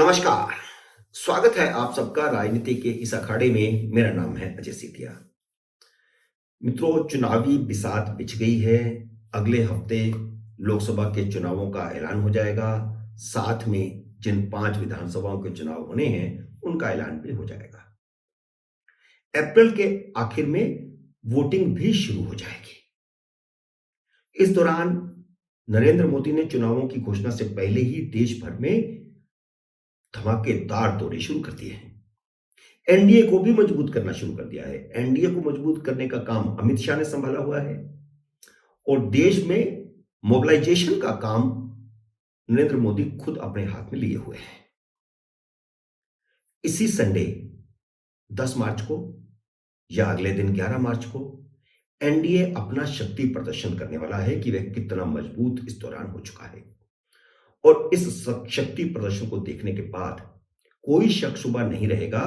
नमस्कार। स्वागत है आप सबका राजनीति के इस अखाड़े में। मेरा नाम है अजय सीतिया। मित्रों, चुनावी बिसात बिछ गई है। अगले हफ्ते लोकसभा के चुनावों का ऐलान हो जाएगा। साथ में जिन 5 विधानसभाओं के चुनाव होने हैं उनका ऐलान भी हो जाएगा। अप्रैल के आखिर में वोटिंग भी शुरू हो जाएगी। इस दौरान नरेंद्र मोदी ने चुनावों की घोषणा से पहले ही देश भर में धमाकेदार दौरे शुरू कर दिए हैं। एनडीए को भी मजबूत करना शुरू कर दिया है। एनडीए को मजबूत करने का काम अमित शाह ने संभाला हुआ है और देश में मोबिलाइजेशन का काम नरेंद्र मोदी खुद अपने हाथ में लिए हुए हैं। इसी संडे 10 मार्च को या अगले दिन 11 मार्च को एनडीए अपना शक्ति प्रदर्शन करने वाला है कि वह कितना मजबूत इस दौरान हो चुका है। और इस शक्ति प्रदर्शन को देखने के बाद कोई शक शुबा नहीं रहेगा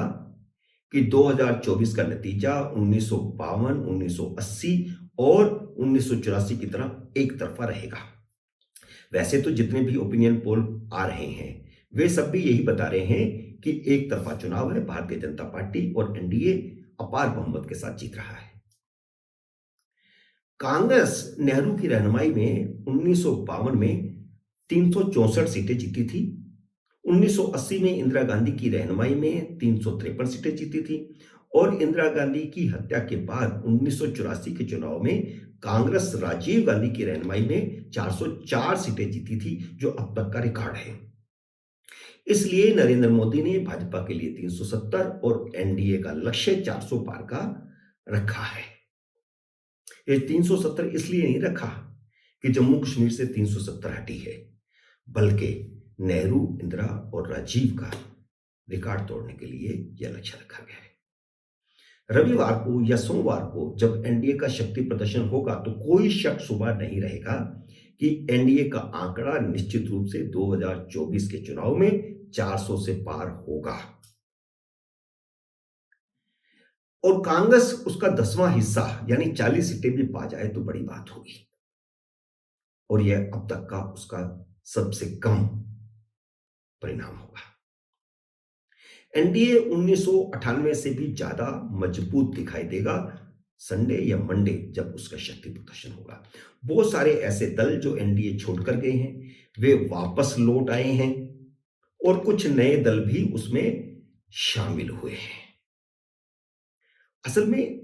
कि 2024 का नतीजा 1952, 1980 और 1984 की तरह एक तरफा रहेगा। वैसे तो जितने भी ओपिनियन पोल आ रहे हैं वे सब भी यही बता रहे हैं कि एक तरफा चुनाव है, भारतीय जनता पार्टी और एनडीए अपार बहुमत के साथ जीत रहा है। कांग्रेस नेहरू की रहनुमाई में 1952 में 364 सीटें जीती थी। 1980 में इंदिरा गांधी की रहनुमाई में 353 सीटें जीती थी और इंदिरा गांधी की हत्या के बाद 1984 के चुनाव में कांग्रेस राजीव गांधी की रहनुमाई में 404 सीटें जीती थी, जो अब तक का रिकॉर्ड है। इसलिए नरेंद्र मोदी ने भाजपा के लिए 370 और एनडीए का लक्ष्य 400 पार का रखा है। ये 370 इसलिए नहीं रखा कि जम्मू कश्मीर से 370 हटी है, बल्कि नेहरू, इंदिरा और राजीव का रिकॉर्ड तोड़ने के लिए यह लक्ष्य रखा गया है। रविवार को या सोमवार को जब एनडीए का शक्ति प्रदर्शन होगा तो कोई शक शुबा नहीं रहेगा कि एनडीए का आंकड़ा निश्चित रूप से 2024 के चुनाव में 400 से पार होगा और कांग्रेस उसका 10वां हिस्सा यानी 40 सीटें भी पा जाए तो बड़ी बात होगी और यह अब तक का उसका सबसे कम परिणाम होगा। एनडीए 1998 से भी ज्यादा मजबूत दिखाई देगा संडे या मंडे जब उसका शक्ति प्रदर्शन होगा। बहुत सारे ऐसे दल जो एनडीए छोड़कर गए हैं वे वापस लौट आए हैं और कुछ नए दल भी उसमें शामिल हुए हैं। असल में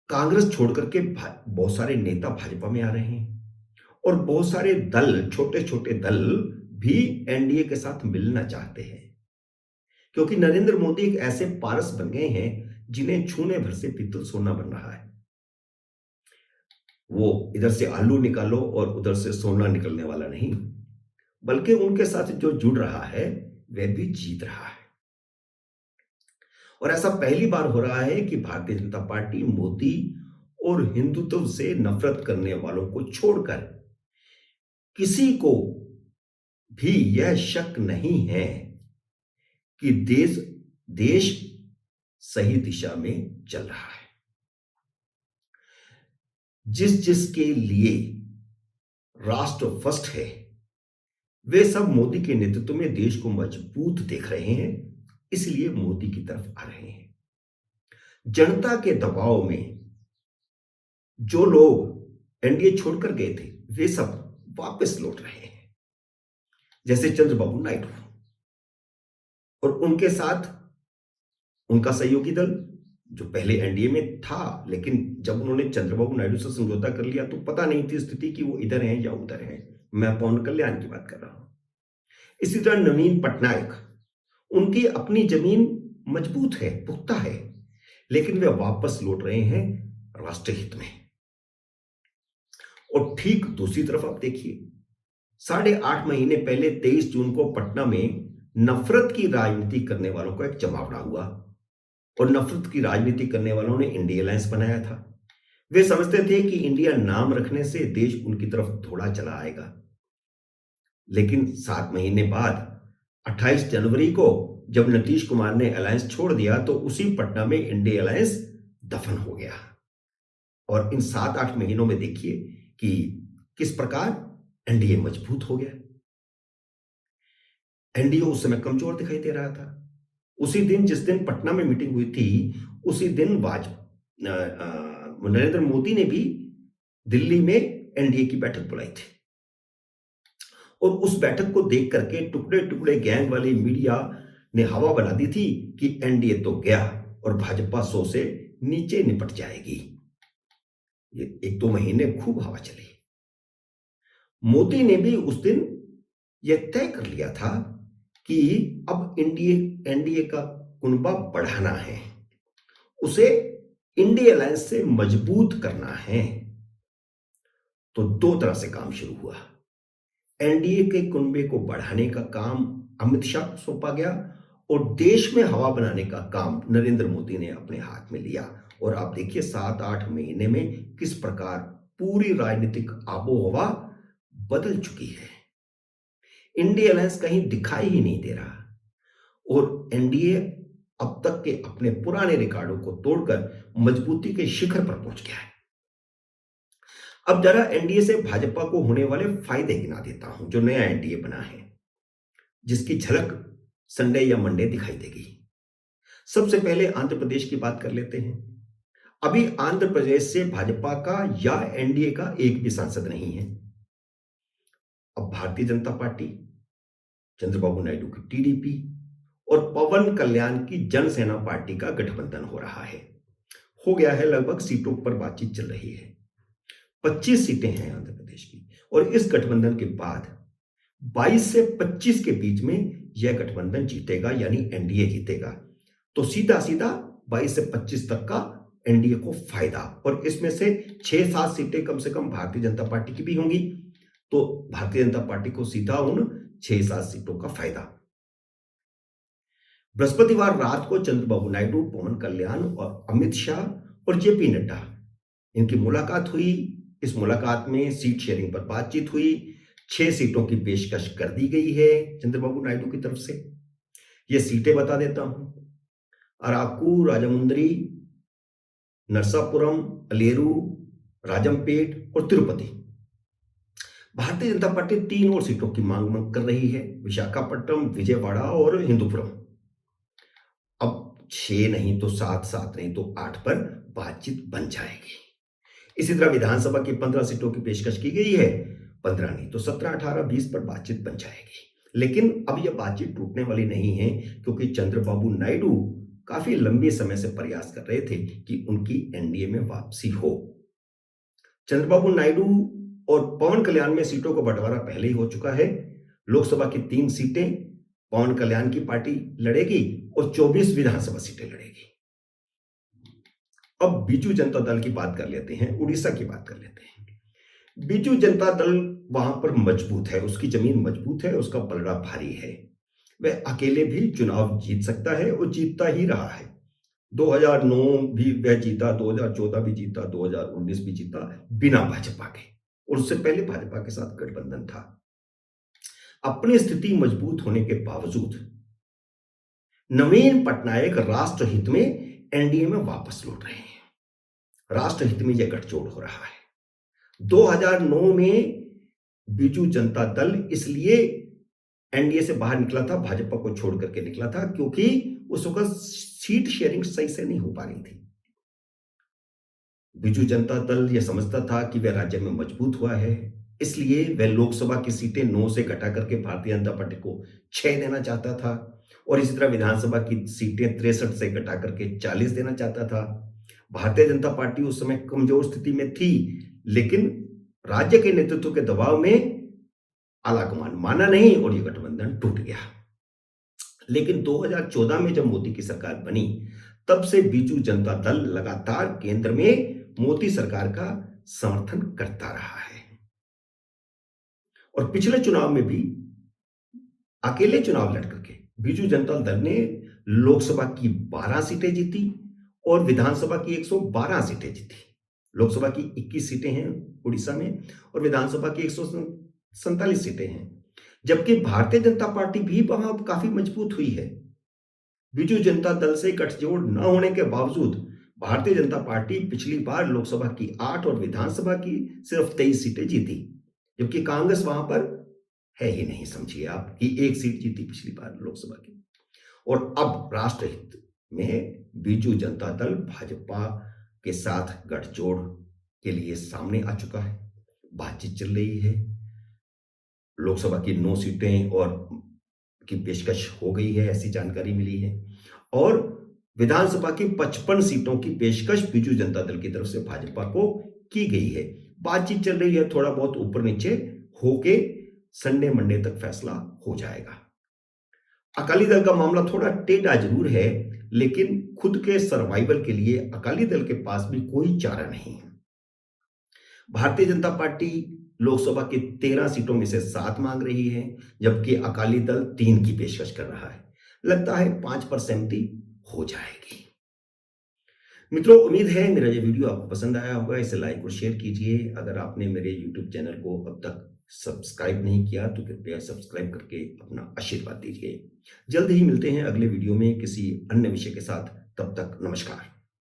कांग्रेस छोड़कर के बहुत सारे नेता भाजपा में आ रहे हैं और बहुत सारे दल, छोटे छोटे दल भी एनडीए के साथ मिलना चाहते हैं, क्योंकि नरेंद्र मोदी एक ऐसे पारस बन गए हैं जिन्हें छूने भर से पीतल सोना बन रहा है। वो इधर से आलू निकालो और उधर से सोना निकलने वाला नहीं, बल्कि उनके साथ जो जुड़ रहा है वह भी जीत रहा है। और ऐसा पहली बार हो रहा है कि भारतीय जनता पार्टी मोदी और हिंदुत्व से नफरत करने वालों को छोड़कर किसी को भी यह शक नहीं है कि देश सही दिशा में चल रहा है। जिसके लिए राष्ट्र फर्स्ट है वे सब मोदी के नेतृत्व में देश को मजबूत देख रहे हैं, इसलिए मोदी की तरफ आ रहे हैं। जनता के दबाव में जो लोग एनडीए छोड़कर गए थे वे सब वापस लौट रहे हैं, जैसे चंद्रबाबू नायडू और उनके साथ उनका सहयोगी दल जो पहले एनडीए में था, लेकिन जब उन्होंने चंद्रबाबू नायडू से समझौता कर लिया तो पता नहीं थी स्थिति कि वो इधर हैं या उधर हैं। मैं पवन कल्याण की बात कर रहा हूं। इसी तरह नवीन पटनायक, उनकी अपनी जमीन मजबूत है, पुख्ता है, लेकिन वे वापस लौट रहे हैं राष्ट्रहित में। और ठीक दूसरी तरफ आप देखिए, 8.5 महीने पहले 23 जून को पटना में नफरत की राजनीति करने वालों का एक जमावड़ा हुआ और नफरत की राजनीति करने वालों ने इंडिया अलायंस बनाया था। वे समझते थे कि इंडिया नाम रखने से देश उनकी तरफ दौड़ा चला आएगा, लेकिन 7 महीने बाद 28 जनवरी को जब नीतीश कुमार ने अलायंस छोड़ दिया तो उसी पटना में इंडिया अलायंस दफन हो गया। और इन 7-8 महीनों में देखिए कि किस प्रकार एनडीए मजबूत हो गया। एनडीए उस समय कमजोर दिखाई दे रहा था। उसी दिन जिस दिन पटना में मीटिंग हुई थी, उसी दिन नरेंद्र मोदी ने भी दिल्ली में एनडीए की बैठक बुलाई थी और उस बैठक को देख करके टुकड़े टुकड़े गैंग वाली मीडिया ने हवा बना दी थी कि एनडीए तो गया और भाजपा 100 से नीचे निपट जाएगी। ये 1-2 महीने खूब हवा चली। मोदी ने भी उस दिन यह तय कर लिया था कि अब एनडीए का कुनबा बढ़ाना है, उसे इंडिया अलायंस से मजबूत करना है। तो 2 तरह से काम शुरू हुआ। एनडीए के कुनबे को बढ़ाने का काम अमित शाह को सौंपा गया और देश में हवा बनाने का काम नरेंद्र मोदी ने अपने हाथ में लिया। और आप देखिए 7-8 महीने में किस प्रकार पूरी राजनीतिक आबोहवा बदल चुकी है। इंडिया अलायंस कहीं दिखाई ही नहीं दे रहा और एनडीए अब तक के अपने पुराने रिकॉर्डों को तोड़कर मजबूती के शिखर पर पहुंच गया है। अब जरा एनडीए से भाजपा को होने वाले फायदे गिना देता हूं जो नया एनडीए बना है, जिसकी झलक संडे या मंडे दिखाई देगी। सबसे पहले आंध्र प्रदेश की बात कर लेते हैं। अभी आंध्र प्रदेश से भाजपा का या एनडीए का एक भी सांसद नहीं है। अब भारतीय जनता पार्टी, चंद्रबाबू नायडू की टीडीपी और पवन कल्याण की जनसेना पार्टी का गठबंधन हो रहा है। हो गया है, लगभग सीटों पर बातचीत चल रही है। 25 सीटें हैं आंध्र प्रदेश की और इस गठबंधन के बाद 22 से 25 के बीच में यह गठबंधन जीतेगा, यानी एनडीए जीतेगा। तो सीधा सीधा 22 से 25 तक का एनडीए को फायदा, और इसमें से 6-7 सीटें कम से कम भारतीय जनता पार्टी की भी होंगी। तो भारतीय जनता पार्टी को सीधा उन 6-7 सीटों का फायदा। बृहस्पतिवार रात को चंद्रबाबू नायडू, पवन कल्याण और अमित शाह और जेपी नड्डा, इनकी मुलाकात हुई। इस मुलाकात में सीट शेयरिंग पर बातचीत हुई। 6 सीटों की पेशकश कर दी गई है चंद्रबाबू नायडू की तरफ से। ये सीटें बता देता हूं: अराकू, राजामुंद्री, नरसापुरम, अलेरू, राजमपेट और तिरुपति। भारतीय जनता पार्टी 3 और सीटों की मांग कर रही है: विशाखापट्टनम, विजयवाड़ा और हिंदुपुरम। अब 6 नहीं तो 7, 7 नहीं तो 8 पर बातचीत बन जाएगी। इसी तरह विधानसभा की 15 सीटों की पेशकश की गई है। 15 नहीं तो 17, 18, 20 पर बातचीत बन जाएगी। लेकिन अब यह बातचीत टूटने वाली नहीं है, क्योंकि चंद्रबाबू नायडू काफी लंबे समय से प्रयास कर रहे थे कि उनकी एनडीए में वापसी हो। चंद्रबाबू नायडू और पवन कल्याण में सीटों का बंटवारा पहले ही हो चुका है। लोकसभा की 3 सीटें पवन कल्याण की पार्टी लड़ेगी और 24 विधानसभा सीटें लड़ेगी। अब बीजू जनता दल की बात कर लेते हैं, उड़ीसा की बात कर लेते हैं। बीजू जनता दल वहां पर मजबूत है, उसकी जमीन मजबूत है, उसका पलड़ा भारी है। वह अकेले भी चुनाव जीत सकता है और जीतता ही रहा है। 2009 भी वह जीता, 2014 भी जीता, 2019 भी जीता बिना भाजपा के, और उससे पहले भाजपा के साथ गठबंधन था। अपनी स्थिति मजबूत होने के बावजूद नवीन पटनायक राष्ट्रहित में एनडीए में वापस लौट रहे हैं। राष्ट्रहित में यह गठजोड़ हो रहा है। 2009 में बीजू जनता दल इसलिए एनडीए से बाहर निकला था, भाजपा को छोड़ करके निकला था, क्योंकि उस वक्त सीट शेयरिंग सही से नहीं हो पा रही थी। बीजू जनता दल यह समझता था कि वह राज्य में मजबूत हुआ है, इसलिए वह लोकसभा की सीटें 9 से घटा करके भारतीय जनता पार्टी को 6 देना चाहता था, और इसी तरह विधानसभा की सीटें 63 से घटा करके 40 देना चाहता था। भारतीय जनता पार्टी उस समय कमजोर स्थिति में थी, लेकिन राज्य के नेतृत्व के दबाव में आलाकमान माना नहीं और यह गठबंधन टूट गया। लेकिन 2014 में जब मोदी की सरकार बनी, तब से बीजू जनता दल लगातार केंद्र में मोदी सरकार का समर्थन करता रहा है, और पिछले चुनाव में भी अकेले चुनाव लड़ करके बीजू जनता दल ने लोकसभा की 12 सीटें जीती और विधानसभा की 112 सीटें जीती। लोकसभा की 21 सीटें हैं उड़ीसा में और विधानसभा की 147 सीटें हैं, जबकि भारतीय जनता पार्टी भी वहां काफी मजबूत हुई है। बीजू जनता दल से गठजोड़ न होने के बावजूद भारतीय जनता पार्टी पिछली बार लोकसभा की 8 और विधानसभा की सिर्फ 23 सीटें जीती, जबकि कांग्रेस वहां पर है ही नहीं, समझिए आप कि एक सीट जीती पिछली बार लोकसभा की। और अब राष्ट्रहित में बीजू जनता दल भाजपा के साथ गठजोड़ के लिए सामने आ चुका है। बातचीत चल रही है। लोकसभा की 9 सीटें और की पेशकश हो गई है, ऐसी जानकारी मिली है। और विधानसभा की 55 सीटों की पेशकश बीजू जनता दल की तरफ से भाजपा को की गई है। बातचीत चल रही है, थोड़ा बहुत ऊपर नीचे होके संडे मंडे तक फैसला हो जाएगा। अकाली दल का मामला थोड़ा टेढ़ा जरूर है, लेकिन खुद के सर्वाइवल के लिए अकाली दल के पास भी कोई चारा नहीं है। भारतीय जनता पार्टी लोकसभा की 13 सीटों में से 7 मांग रही है, जबकि अकाली दल 3 की पेशकश कर रहा है। लगता है 5 पर सहमति हो जाएगी। मित्रों, उम्मीद है मेरा ये वीडियो आपको पसंद आया होगा। इसे लाइक और शेयर कीजिए। अगर आपने मेरे यूट्यूब चैनल को अब तक सब्सक्राइब नहीं किया तो कृपया सब्सक्राइब करके अपना आशीर्वाद दीजिए। जल्द ही मिलते हैं अगले वीडियो में किसी अन्य विषय के साथ। तब तक नमस्कार।